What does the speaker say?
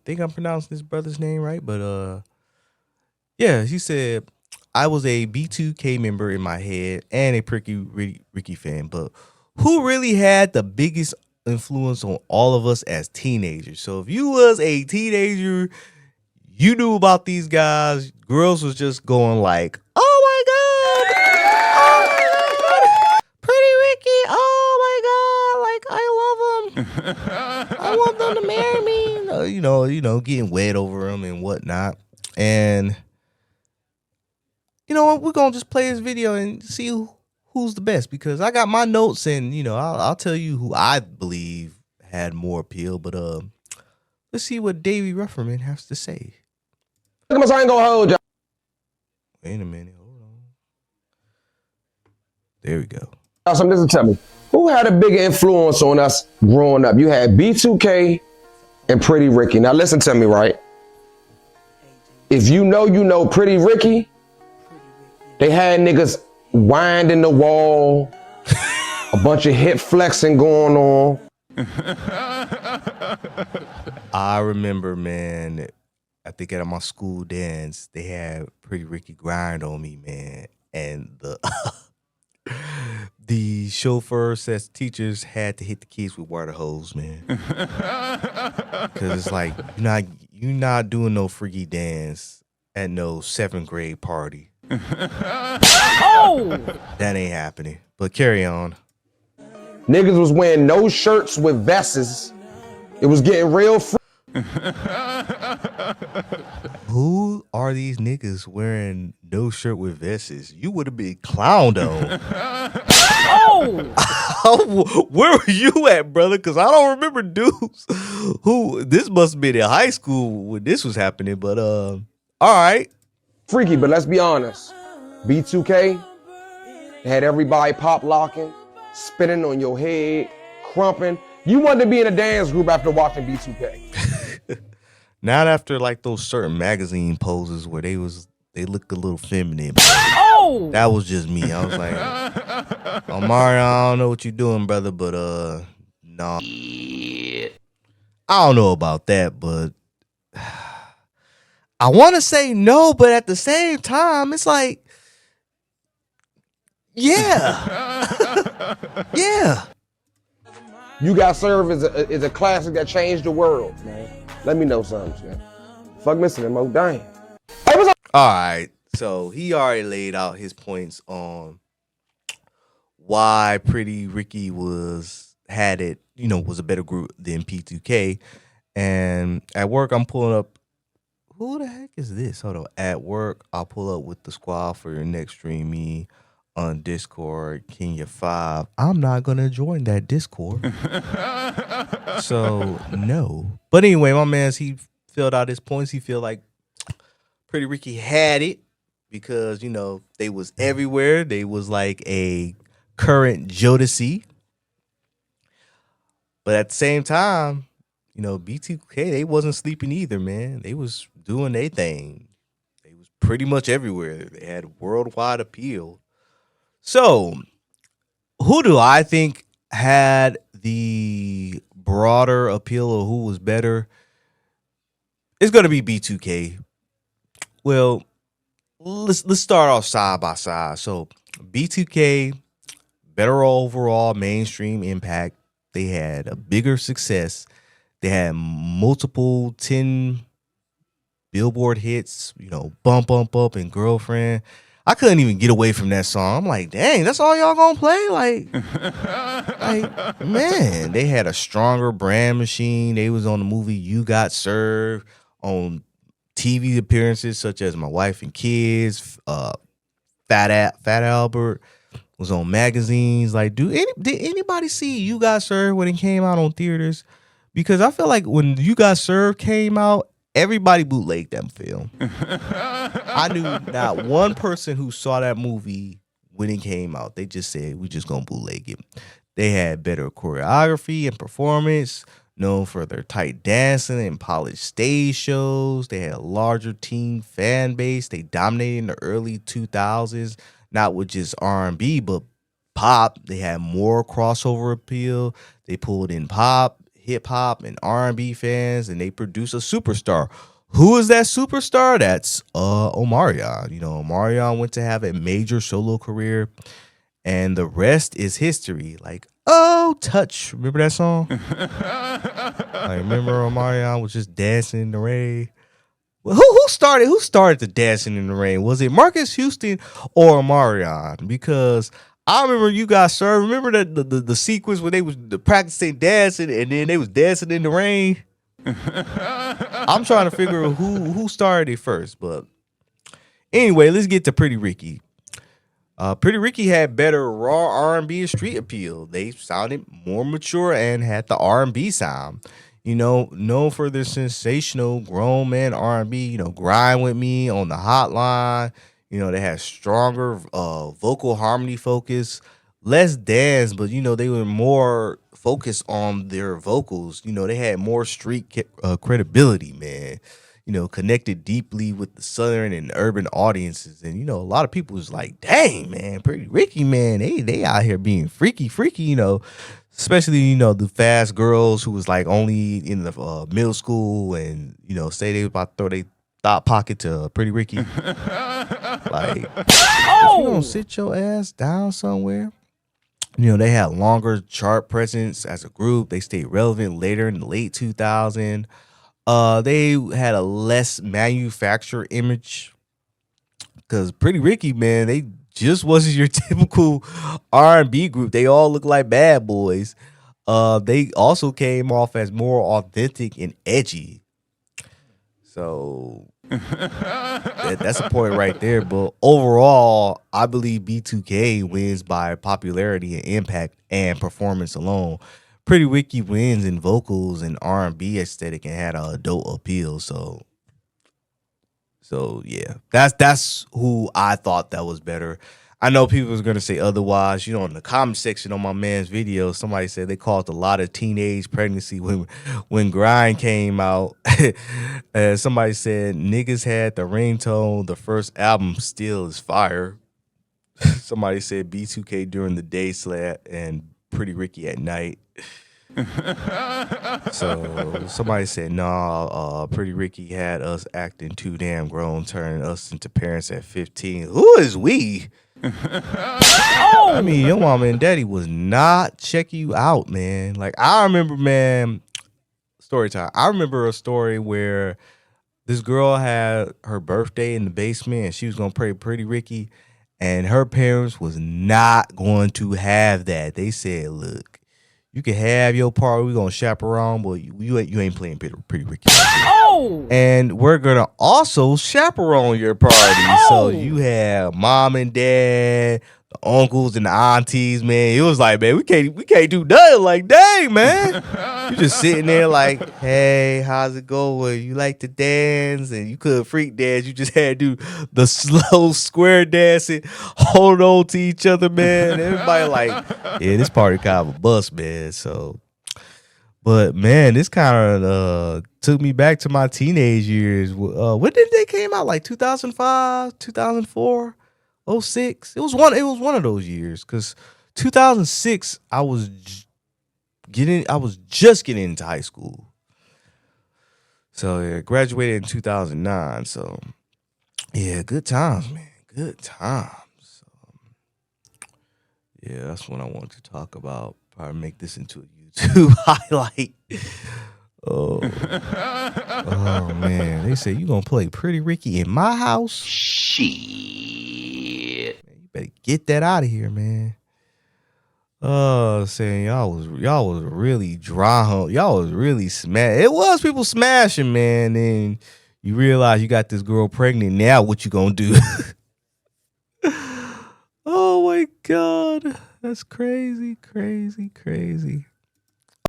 think I'm pronouncing this brother's name right, but yeah, he said I was a B2k member in my head and a Ricky fan, but who really had the biggest influence on all of us as teenagers? So if you was a teenager, you knew about these guys. Girls was just going like, "Oh my god, oh my god, Pretty Ricky, oh my god, like I love him. I want them to marry me." Getting wet over him and whatnot. And you know what? We're gonna just play this video and see who's the best, because I got my notes, and I'll tell you who I believe had more appeal. But let's see what davyruffin has to say. I ain't gonna hold y'all. Wait a minute, hold on. There we go. So listen, tell me, who had a bigger influence on us growing up? You had B2K and Pretty Ricky. Now listen to me, right? If you know Pretty Ricky, they had niggas winding the wall, a bunch of hip flexing going on. I remember, man, I think at my school dance, they had Pretty Ricky grind on me, man. And the chauffeur says teachers had to hit the kids with water hose, man. Because it's like, you're not doing no freaky dance at no 7th grade party. Oh! That ain't happening. But carry on. Niggas was wearing no shirts with vests. It was getting real free. Who are these niggas wearing no shirt with vests? You would have been clowned on. Oh! Where were you at, brother? Because I don't remember dudes who, this must have been in high school when this was happening. But all right. Freaky, but let's be honest. B2K had everybody pop locking, spinning on your head, crumping. You wanted to be in a dance group after watching B2K. Not after like those certain magazine poses where they look a little feminine. Oh! That was just me. I was like, Mario, I don't know what you're doing, brother, but no. I don't know about that, but I want to say no, but at the same time, it's like, yeah. Yeah. You Got Served is a classic that changed the world, man. Let me know something, man. Fuck missing him, oh dang. All right, so he already laid out his points on why Pretty Ricky was a better group than P2K. And at work, I'm pulling up. Who the heck is this? Hold on. At work, I'll pull up with the squad for your next stream me on Discord, Kenya 5. I'm not gonna join that Discord. So no. But anyway, my man, he filled out his points. He feel like Pretty Ricky had it because, they was everywhere. They was like a current Jodeci. But at the same time, B2K, they wasn't sleeping either, man. They was doing their thing. They was pretty much everywhere. They had worldwide appeal. So, who do I think had the broader appeal, or who was better? It's going to be B2K. Well, let's start off side by side. So, B2K, better overall mainstream impact. They had a bigger success. They had multiple 10 Billboard hits, Bump, Bump, Up, and Girlfriend. I couldn't even get away from that song. I'm like, dang, that's all y'all gonna play? Like, man, they had a stronger brand machine. They was on the movie You Got Served, on TV appearances such as My Wife and Kids, Fat Albert was on magazines. Like, did anybody see You Got Served when it came out on theaters? Because I feel like when You Got Served came out, everybody bootlegged that film. I knew not one person who saw that movie when it came out. They just said, we just gonna bootleg it. They had better choreography and performance, known for their tight dancing and polished stage shows. They had a larger teen fan base. They dominated in the early 2000s, not with just R&B, but pop. They had more crossover appeal. They pulled in pop, hip hop and R&B fans, and they produce a superstar. Who is that superstar? That's Omarion. You know, Omarion went to have a major solo career, and the rest is history. Like, oh, touch. Remember that song? Like, remember Omarion was just dancing in the rain. Well, who started the dancing in the rain? Was it Marcus Houston or Omarion? Because I remember you guys, sir. Remember the sequence where they was practicing dancing and then they was dancing in the rain. I'm trying to figure out who started it first, but anyway, let's get to Pretty Ricky. Pretty Ricky had better raw R&B and street appeal. They sounded more mature and had the R&B sound. You know, known for their sensational grown man R&B. You know, Grind With Me, On the Hotline. You know, they had stronger vocal harmony focus, less dance, but you know they were more focused on their vocals. You know, they had more street credibility, man. You know, connected deeply with the southern and urban audiences, and you know, a lot of people was like, "Dang, man, Pretty Ricky, man, they out here being freaky." You know, especially you know the fast girls who was like only in the middle school, and you know, say they was about to throw their thought pocket to Pretty Ricky. Like, if you don't sit your ass down somewhere. You know, they had longer chart presence as a group. They stayed relevant later in the late 2000s. They had a less manufactured image because Pretty Ricky, man, they just wasn't your typical R&B group. They all look like bad boys. They also came off as more authentic and edgy. So that's a point right there. But overall, I believe B2k wins by popularity and impact and performance alone. Pretty Ricky wins in vocals and R&B aesthetic and had an adult appeal. So yeah, that's who I thought that was better. I know people was gonna say otherwise. You know, in the comment section on my man's video, somebody said they caused a lot of teenage pregnancy when Grind came out. And somebody said niggas had the ringtone. The first album still is fire. Somebody said B2k during the day slap and Pretty Ricky at night. So somebody said, nah, Pretty Ricky had us acting too damn grown, turning us into parents at 15. Who is we? I mean, your mama and daddy was not checking you out, man. Like, I remember, man, story time. I remember a story where this girl had her birthday in the basement and she was going to pray Pretty Ricky, and her parents was not going to have that. They said, look, you can have your party. We're going to chaperone, but you ain't playing Pretty Ricky. Oh! And we're going to also chaperone your party. Oh! So you have mom and dad, the uncles and the aunties, man. It was like, man, we can't do nothing. Like, dang, man. You just sitting there like, hey, how's it going? You like to dance? And you couldn't freak dance. You just had to do the slow square dancing, hold on to each other, man. Everybody like, yeah, this party kind of a bust, man. So, but man, this kind of took me back to my teenage years. When did they came out? Like 2005, 2004, 06? It was one of those years, because 2006 I was just getting into high school. So yeah, graduated in 2009. So yeah, good times, man. Good times. So, yeah, that's what I wanted to talk about. Probably make this into a YouTube highlight. Oh man. They say you gonna play Pretty Ricky in my house? Shit. Man, you better get that out of here, man. Saying y'all was really dry hump. Y'all was really smash. It was people smashing, man. And you realize you got this girl pregnant. Now what you gonna do? Oh my God. That's crazy, crazy, crazy.